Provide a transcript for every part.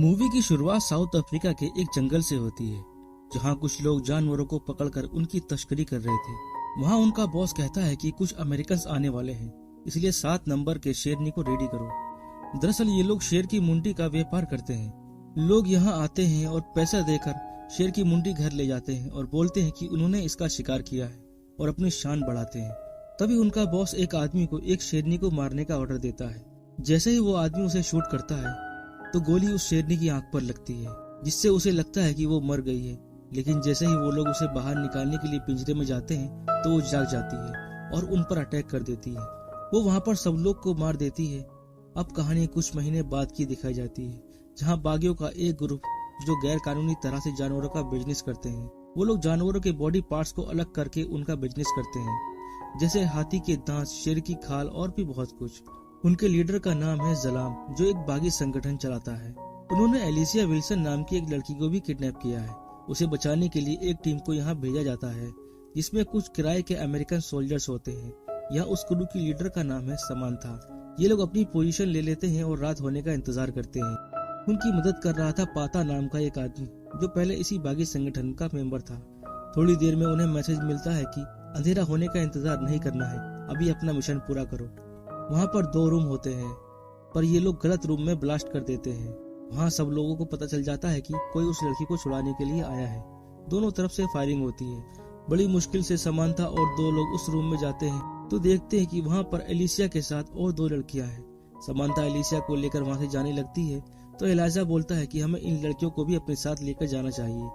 Movie की शुरुआत south Africa के एक जंगल से होती है, जहां कुछ लोग जानवरों को पकड़कर उनकी तस्करी कर रहे थे। वहां उनका बॉस कहता है कि कुछ अमेरिकन आने वाले हैं, इसलिए 7 नंबर के शेरनी को रेडी करो। दरअसल ये लोग शेर की मुंडी का व्यापार करते हैं। लोग यहाँ आते हैं और पैसा देकर शेर की मुंडी घर ले जाते हैं और बोलते हैं कि उन्होंने इसका शिकार किया है और अपनी शान बढ़ाते हैं। तभी उनका बॉस एक आदमी को एक शेरनी को मारने का ऑर्डर देता है। जैसे ही वो आदमी उसे शूट करता है तो गोली उस शेरनी की आंख पर लगती है, जिससे उसे लगता है कि वो मर गई है। लेकिन जैसे ही वो लोग उसे बाहर निकालने के लिए पिंजरे में जाते हैं तो वो जाग जाती है और उन पर अटैक कर देती है। वो वहाँ पर सब लोग को मार देती है। अब कहानी कुछ महीने बाद की दिखाई जाती है, जहाँ बागियों का एक ग्रुप जो गैर कानूनी तरह से जानवरों का बिजनेस करते हैं। वो लोग जानवरों के बॉडी पार्ट्स को अलग करके उनका बिजनेस करते हैं, जैसे हाथी के दांत, शेर की खाल और भी बहुत कुछ। उनके लीडर का नाम है जलाम, जो एक बागी संगठन चलाता है। उन्होंने एलिसिया विल्सन नाम की एक लड़की को भी किडनैप किया है। उसे बचाने के लिए एक टीम को यहाँ भेजा जाता है, जिसमें कुछ किराए के अमेरिकन सोल्जर्स होते हैं। यहाँ उस क्रू की लीडर का नाम है समांथा। ये लोग अपनी पोजीशन ले लेते हैं और रात होने का इंतजार करते हैं। उनकी मदद कर रहा था पाता नाम का एक आदमी, जो पहले इसी बागी संगठन का मेंबर था। थोड़ी देर में उन्हें मैसेज मिलता है कि अंधेरा होने का इंतजार नहीं करना है, अभी अपना मिशन पूरा करो। वहाँ पर 2 रूम होते हैं, पर ये लोग गलत रूम में ब्लास्ट कर देते हैं। वहाँ सब लोगों को पता चल जाता है कि कोई उस लड़की को छुड़ाने के लिए आया है। दोनों तरफ से फायरिंग होती है। बड़ी मुश्किल से समांथा और 2 लोग उस रूम में जाते हैं तो देखते हैं कि वहाँ पर एलिसिया के साथ और 2 लड़कियां हैं। समांथा एलिसिया को लेकर वहाँ से जाने लगती है तो एलिजा बोलता है कि हमें इन लड़कियों को भी अपने साथ लेकर जाना चाहिए।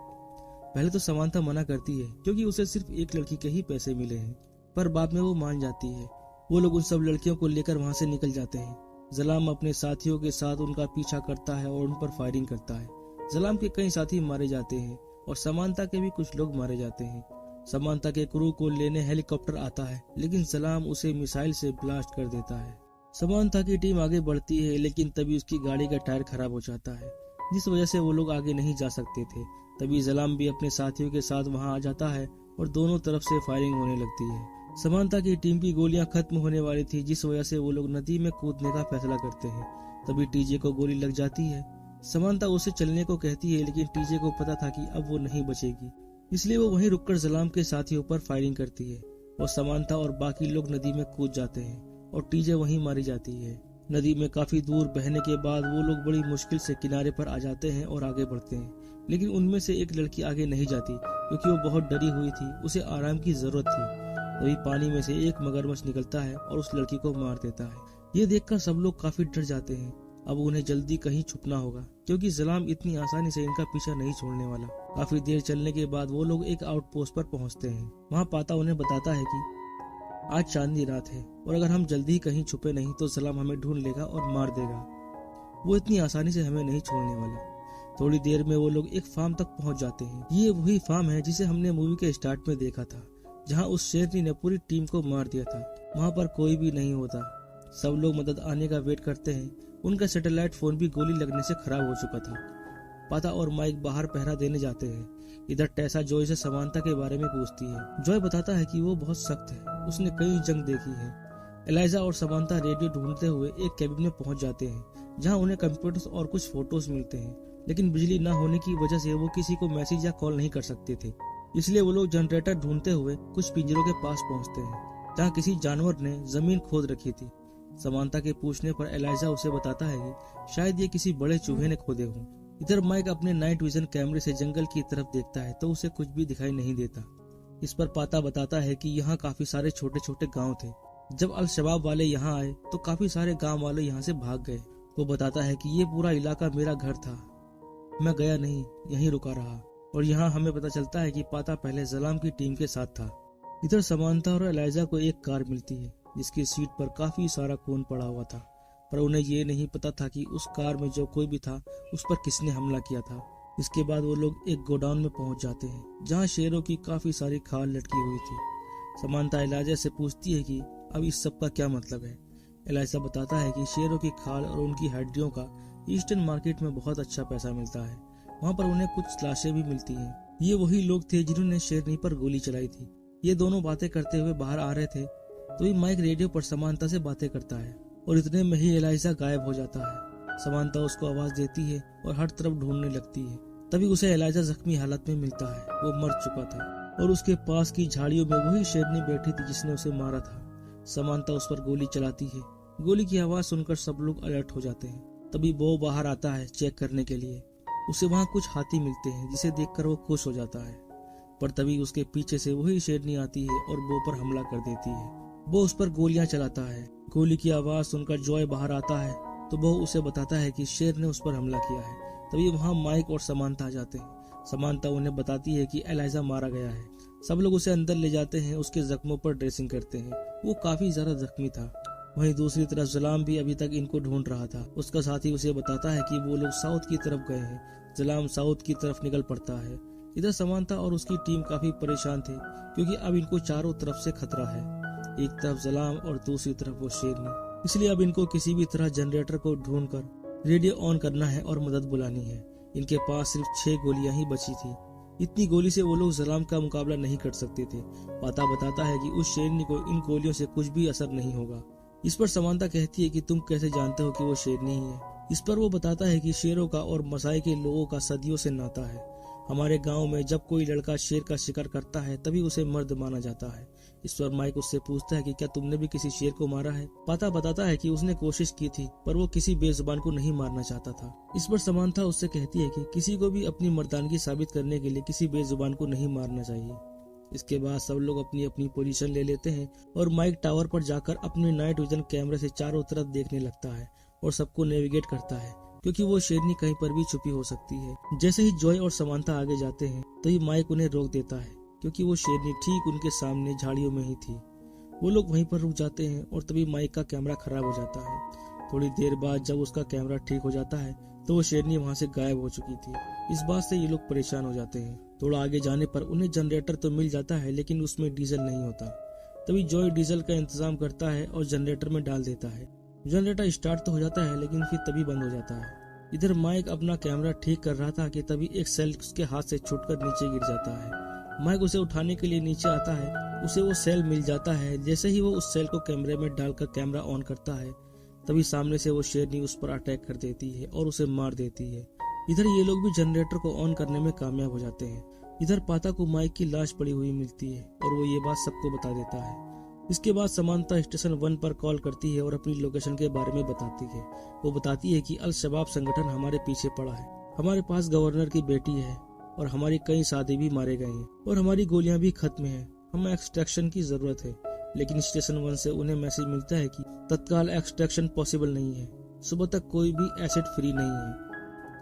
पहले तो समांथा मना करती है, क्योंकि उसे सिर्फ एक लड़की के ही पैसे मिले हैं, पर बाद में वो मान जाती है। वो लोग उन सब लड़कियों को लेकर वहाँ से निकल जाते हैं। जलाम अपने साथियों के साथ उनका पीछा करता है और उन पर फायरिंग करता है। जलाम के कई साथी मारे जाते हैं और समांथा के भी कुछ लोग मारे जाते हैं। समांथा के क्रू को लेने हेलीकॉप्टर आता है, लेकिन जलाम उसे मिसाइल से ब्लास्ट कर देता है। समांथा की टीम आगे बढ़ती है, लेकिन तभी उसकी गाड़ी का टायर खराब हो जाता है, जिस वजह से वो लोग आगे नहीं जा सकते थे। तभी जलाम भी अपने साथियों के साथ वहाँ आ जाता है और दोनों तरफ से फायरिंग होने लगती है। समांथा की टीम की गोलियां खत्म होने वाली थी, जिस वजह से वो लोग नदी में कूदने का फैसला करते हैं। तभी टीजे को गोली लग जाती है। समांथा उसे चलने को कहती है, लेकिन टीजे को पता था कि अब वो नहीं बचेगी, इसलिए वो वहीं रुककर जलाम के साथियों पर फायरिंग करती है और समांथा और बाकी लोग नदी में कूद जाते हैं और टीजे वहीं मारी जाती है। नदी में काफी दूर बहने के बाद वो लोग बड़ी मुश्किल से किनारे पर आ जाते हैं और आगे बढ़ते हैं, लेकिन उनमें से एक लड़की आगे नहीं जाती, क्योंकि वो बहुत डरी हुई थी। उसे आराम की जरूरत थी। तभी पानी में से एक मगरमच्छ निकलता है और उस लड़की को मार देता है। ये देखकर सब लोग काफी डर जाते हैं। अब उन्हें जल्दी कहीं छुपना होगा, क्योंकि जलाम इतनी आसानी से इनका पीछा नहीं छोड़ने वाला। काफी देर चलने के बाद वो लोग एक आउटपोस्ट पर पहुंचते हैं। वहाँ पाता उन्हें बताता है कि आज चांदनी रात है और अगर हम जल्दी कहीं छुपे नहीं तो जलाम हमें ढूंढ लेगा और मार देगा। वो इतनी आसानी से हमें नहीं छोड़ने वाला। थोड़ी देर में वो लोग एक फार्म तक पहुंच जाते हैं। ये वही फार्म है जिसे हमने मूवी के स्टार्ट में देखा था, जहां उस शेरनी ने पूरी टीम को मार दिया था। वहां पर कोई भी नहीं होता। सब लोग मदद आने का वेट करते हैं। उनका सैटेलाइट फोन भी गोली लगने से खराब हो चुका था। पाता और माइक बाहर पहरा देने जाते हैं। इधर टेसा जॉय से समांथा के बारे में पूछती है। जॉय बताता है कि वो बहुत सख्त है, उसने कई जंग देखी है। एलिजा और समांथा रेडियो ढूंढते हुए एक कैबिन में पहुंच जाते हैं, जहां उन्हें कंप्यूटर्स और कुछ फोटोज मिलते हैं, लेकिन बिजली न होने की वजह से वो किसी को मैसेज या कॉल नहीं कर सकते थे। इसलिए वो लोग जनरेटर ढूंढते हुए कुछ पिंजरों के पास पहुंचते हैं, जहाँ किसी जानवर ने जमीन खोद रखी थी। समांथा के पूछने पर एलिजा उसे बताता है कि शायद ये किसी बड़े चूहे ने खोदे हों। इधर माइक अपने नाइट विजन कैमरे से जंगल की तरफ देखता है तो उसे कुछ भी दिखाई नहीं देता। इस पर पाता बताता है कि यहाँ काफी सारे छोटे छोटे गाँव थे। जब अल शबाब वाले यहाँ आए तो काफी सारे गाँव वाले यहाँ से भाग गए। वो बताता है कि ये पूरा इलाका मेरा घर था, मैं गया नहीं, यहीं रुका रहा। और यहाँ हमें पता चलता है कि पाता पहले जलाम की टीम के साथ था। इधर समांथा और एलिजा को एक कार मिलती है, जिसकी सीट पर काफी सारा खून पड़ा हुआ था, पर उन्हें ये नहीं पता था कि उस कार में जो कोई भी था उस पर किसने हमला किया था। इसके बाद वो लोग एक गोडाउन में पहुंच जाते हैं, जहाँ शेरों की काफी सारी खाल लटकी हुई थी। समांथा एलिजा से पूछती है कि अब इस सब का क्या मतलब है। एलिजा बताता है कि शेरों की खाल और उनकी हड्डियों का ईस्टर्न मार्केट में बहुत अच्छा पैसा मिलता है। वहाँ पर उन्हें कुछ लाशें भी मिलती हैं। ये वही लोग थे जिन्होंने शेरनी पर गोली चलाई थी। ये दोनों बातें करते हुए बाहर आ रहे थे, तो माइक रेडियो पर समांथा से बातें करता है और इतने में ही एलिजा गायब हो जाता है। समांता उसको आवाज देती है और हर तरफ ढूंढने लगती है। तभी उसे एलाइजा जख्मी हालत में मिलता है। वो मर चुका था और उसके पास की झाड़ियों में वही शेरनी बैठी थी जिसने उसे मारा था। समांता उस पर गोली चलाती है। गोली की आवाज सुनकर सब लोग अलर्ट हो जाते हैं। तभी बो बाहर आता है चेक करने के लिए। उसे वहाँ कुछ हाथी मिलते हैं जिसे देखकर वो खुश हो जाता है, पर तभी उसके पीछे से वही शेरनी आती है और बो पर हमला कर देती है। वो उस पर गोलियां चलाता है। गोली की आवाज सुनकर जॉय बाहर आता है तो वो उसे बताता है कि शेर ने उस पर हमला किया है। तभी वहाँ माइक और समांता आ जाते हैं। समांता उन्हें बताती है कि एलाइजा मारा गया है। सब लोग उसे अंदर ले जाते हैं, उसके जख्मों पर ड्रेसिंग करते हैं। वो काफी ज्यादा जख्मी था। वहीं दूसरी तरफ जलाम भी अभी तक इनको ढूंढ रहा था। उसका साथी उसे बताता है कि वो लोग साउथ की तरफ गए हैं। जलाम साउथ की तरफ निकल पड़ता है। इधर समांता और उसकी टीम काफी परेशान थे क्योंकि अब इनको चारों तरफ से खतरा है। एक तरफ जलाम और दूसरी तरफ वो शेरनी। इसलिए अब इनको किसी भी तरह जनरेटर को ढूंढकर रेडियो ऑन करना है और मदद बुलानी है। इनके पास सिर्फ 6 गोलियां ही बची थी। इतनी गोली से वो लोग जलाम का मुकाबला नहीं कर सकते थे। पाता बताता है कि उस शेरनी को इन गोलियों से कुछ भी असर नहीं होगा। इस पर समांता कहती है कि तुम कैसे जानते हो कि वो शेरनी ही है। इस पर वो बताता है कि शेरों का और मसाई के लोगों का सदियों से नाता है। हमारे गांव में जब कोई लड़का शेर का शिकार करता है तभी उसे मर्द माना जाता है। इस पर माइक उससे पूछता है कि क्या तुमने भी किसी शेर को मारा है। पाता बताता है कि उसने कोशिश की थी पर वो किसी बेजुबान को नहीं मारना चाहता था। इस पर समांता उससे कहती है कि किसी को भी अपनी मर्दानगी साबित करने के लिए किसी बेजुबान को नहीं मारना चाहिए। इसके बाद सब लोग अपनी अपनी पोजीशन ले लेते हैं और माइक टावर पर जाकर अपने नाइट विजन कैमरे से चारों तरफ देखने लगता है और सबको नेविगेट करता है क्योंकि वो शेरनी कहीं पर भी छुपी हो सकती है। जैसे ही जॉय और समांता आगे जाते हैं तभी माइक उन्हें रोक देता है क्योंकि वो शेरनी ठीक उनके सामने झाड़ियों में ही थी। वो लोग वहीं पर रुक जाते हैं और तभी माइक का कैमरा खराब हो जाता है। थोड़ी देर बाद जब उसका कैमरा ठीक हो जाता है तो वो शेरनी वहाँ से गायब हो चुकी थी। इस बात से ये लोग परेशान हो जाते हैं। थोड़ा आगे जाने पर उन्हें जनरेटर तो मिल जाता है लेकिन उसमें डीजल नहीं होता। तभी जॉय डीजल का इंतजाम करता है और जनरेटर में डाल देता है। जनरेटर स्टार्ट तो हो जाता है लेकिन फिर तभी बंद हो जाता है। इधर माइक अपना कैमरा ठीक कर रहा था कि तभी एक सेल उसके हाथ से छूटकर नीचे गिर जाता है। माइक उसे उठाने के लिए नीचे आता है। उसे वो सेल मिल जाता है। जैसे ही वो उस सेल को कैमरे में डालकर कैमरा ऑन करता है तभी सामने से वो शेरनी उस पर अटैक कर देती है और उसे मार देती है। इधर ये लोग भी जनरेटर को ऑन करने में कामयाब हो जाते हैं। इधर पाता को माइक की लाश पड़ी हुई मिलती है और वो ये बात सबको बता देता है। इसके बाद समांता स्टेशन 1 पर कॉल करती है और अपनी लोकेशन के बारे में बताती है। वो बताती है कि अल शबाब संगठन हमारे पीछे पड़ा है। हमारे पास गवर्नर की बेटी है और हमारी कई साथी भी मारे गए हैं और हमारी गोलियां भी खत्म हैं। हमें एक्सट्रैक्शन की जरूरत है। लेकिन स्टेशन 1 से उन्हें मैसेज मिलता है कि तत्काल एक्सट्रैक्शन पॉसिबल नहीं है। सुबह तक कोई भी एसिड फ्री नहीं है।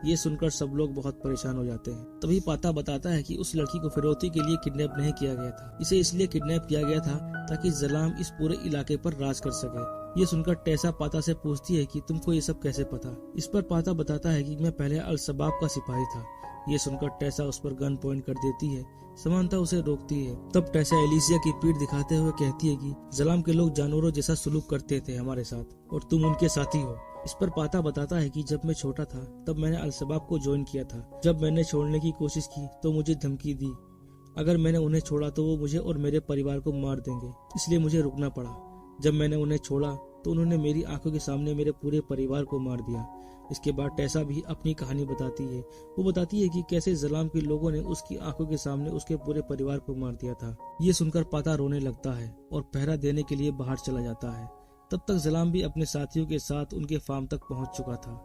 ये सुनकर सब लोग बहुत परेशान हो जाते हैं। तभी पाता बताता है कि उस लड़की को फिरौती के लिए किडनैप नहीं किया गया था। इसे इसलिए किडनैप किया गया था ताकि जलाम इस पूरे इलाके पर राज कर सके। ये सुनकर टेसा पाता से पूछती है कि तुमको ये सब कैसे पता। इस पर पाता बताता है कि मैं पहले अल शबाब का सिपाही था। ये सुनकर टेसा उस पर गन पॉइंट कर देती है। समांता उसे रोकती है। तब टेसा एलिसिया की पीठ दिखाते हुए कहती है कि जलाम के लोग जानवरों जैसा सलूक करते थे हमारे साथ और तुम उनके साथी हो। इस पर पाता बताता है कि जब मैं छोटा था तब मैंने अल शबाब को ज्वाइन किया था। जब मैंने छोड़ने की कोशिश की तो मुझे धमकी दी। अगर मैंने उन्हें छोड़ा तो वो मुझे और मेरे परिवार को मार देंगे, इसलिए मुझे रुकना पड़ा। जब मैंने उन्हें छोड़ा तो उन्होंने मेरी आंखों के सामने मेरे पूरे परिवार को मार दिया। इसके बाद टेसा भी अपनी कहानी बताती है। वो बताती है कि कैसे जलाम के लोगों ने उसकी आंखों के सामने उसके पूरे परिवार को मार दिया था। ये सुनकर पाता रोने लगता है और पहरा देने के लिए बाहर चला जाता है। तब तक जलाम भी अपने साथियों के साथ उनके फार्म तक पहुंच चुका था।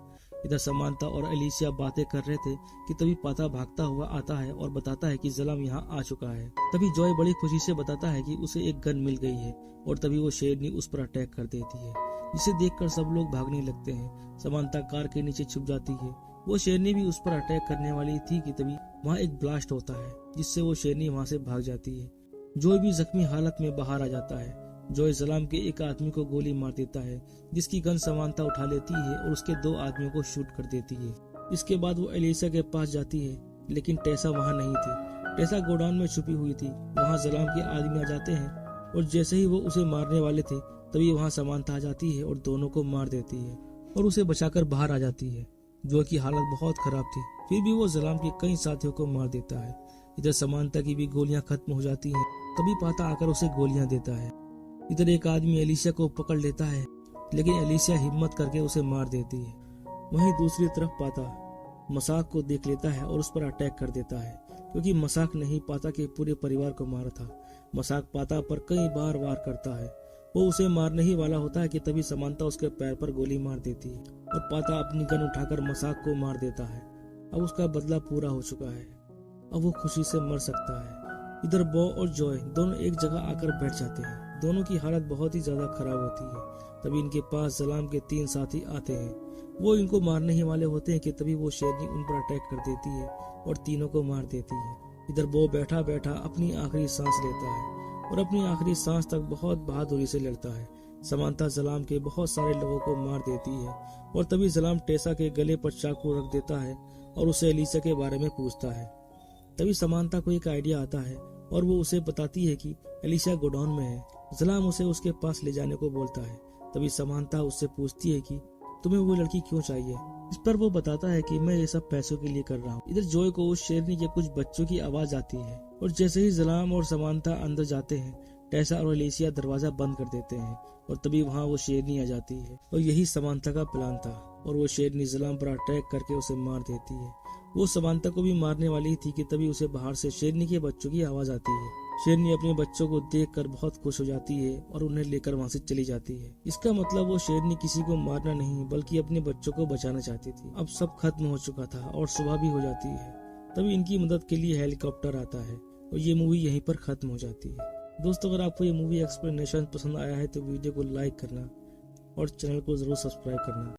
इधर समांता और एलिसिया बातें कर रहे थे कि तभी पाता भागता हुआ आता है और बताता है कि जलाम यहाँ आ चुका है। तभी जॉय बड़ी खुशी से बताता है कि उसे एक गन मिल गई है और तभी वो शेरनी उस पर अटैक कर देती है, जिसे देखकर सब लोग भागने लगते हैं। समांता कार के नीचे छुप जाती है। वो शेरनी भी उस पर अटैक करने वाली थी कि तभी वहाँ एक ब्लास्ट होता है जिससे वो शेरनी वहाँ से भाग जाती है। जॉय भी जख्मी हालत में बाहर आ जाता है। जॉय जलाम के एक आदमी को गोली मार देता है जिसकी गन समांता उठा लेती है और उसके 2 आदमियों को शूट कर देती है। इसके बाद वो एलिसा के पास जाती है लेकिन टेसा वहाँ नहीं थी। टेसा गोडाउन में छुपी हुई थी। वहाँ जलाम के आदमी आ जाते हैं और जैसे ही वो उसे मारने वाले थे तभी वहाँ समांता आ जाती है और दोनों को मार देती है और उसे बचाकर बाहर आ जाती है। जॉय की हालत बहुत खराब थी, फिर भी वो जलाम के कई साथियों को मार देता है। इधर समांता की भी गोलियां खत्म हो जाती हैं। तभी पाता आकर उसे गोलियां देता है। इधर एक आदमी एलिसिया को पकड़ लेता है लेकिन एलिसिया हिम्मत करके उसे मार देती है। वहीं दूसरी तरफ पाता मसाक को देख लेता है और उस पर अटैक कर देता है, क्योंकि मसाक नहीं पाता के पूरे परिवार को मारा था। मसाक पाता पर कई बार वार करता है। वो उसे मारने ही वाला होता है कि तभी समांता उसके पैर पर गोली मार देती है और पाता अपनी गन उठाकर मसाक को मार देता है। अब उसका बदला पूरा हो चुका है, अब वो खुशी से मर सकता है। इधर बो और जॉय दोनों एक जगह आकर बैठ जाते हैं। दोनों की हालत बहुत ही ज्यादा खराब होती है। तभी इनके पास जलाम के 3 साथी आते हैं। वो इनको मारने ही वाले होते हैं कि तभी वो शेरनी उन पर अटैक कर देती है और तीनों को मार देती है। इधर बो बैठा बैठा अपनी आखिरी सांस लेता है और अपनी आखिरी सांस तक बहुत बहादुरी से लड़ता है। समांता जलाम के बहुत सारे लोगों को मार देती है और तभी जलाम टेसा के गले पर चाकू रख देता है और उसे एलिसा के बारे में पूछता है। तभी समांता को एक आइडिया आता है और वो उसे बताती है कि एलिसा गोडाउन में है। जलाम उसे उसके पास ले जाने को बोलता है। तभी समांता उससे पूछती है कि तुम्हें वो लड़की क्यों चाहिए। इस पर वो बताता है कि मैं ये सब पैसों के लिए कर रहा हूँ। इधर जॉय को उस शेरनी के कुछ बच्चों की आवाज आती है और जैसे ही जलाम और समांता अंदर जाते हैं, टेसा और एलिसिया दरवाजा बंद कर देते हैं और तभी वहाँ वो शेरनी आ जाती है और यही समांता का प्लान था और वो शेरनी जलाम पर अटैक करके उसे मार देती है। वो समांता को भी मारने वाली थी कि तभी उसे बाहर से शेरनी के बच्चों की आवाज आती है। शेरनी अपने बच्चों को देखकर बहुत खुश हो जाती है और उन्हें लेकर वहाँ से चली जाती है। इसका मतलब वो शेरनी किसी को मारना नहीं बल्कि अपने बच्चों को बचाना चाहती थी। अब सब खत्म हो चुका था और सुबह भी हो जाती है। तभी इनकी मदद के लिए हेलीकॉप्टर आता है और ये मूवी यहीं पर खत्म हो जाती है। दोस्तों, अगर आपको ये मूवी एक्सप्लेनेशन पसंद आया है तो वीडियो को लाइक करना और चैनल को जरूर सब्सक्राइब करना।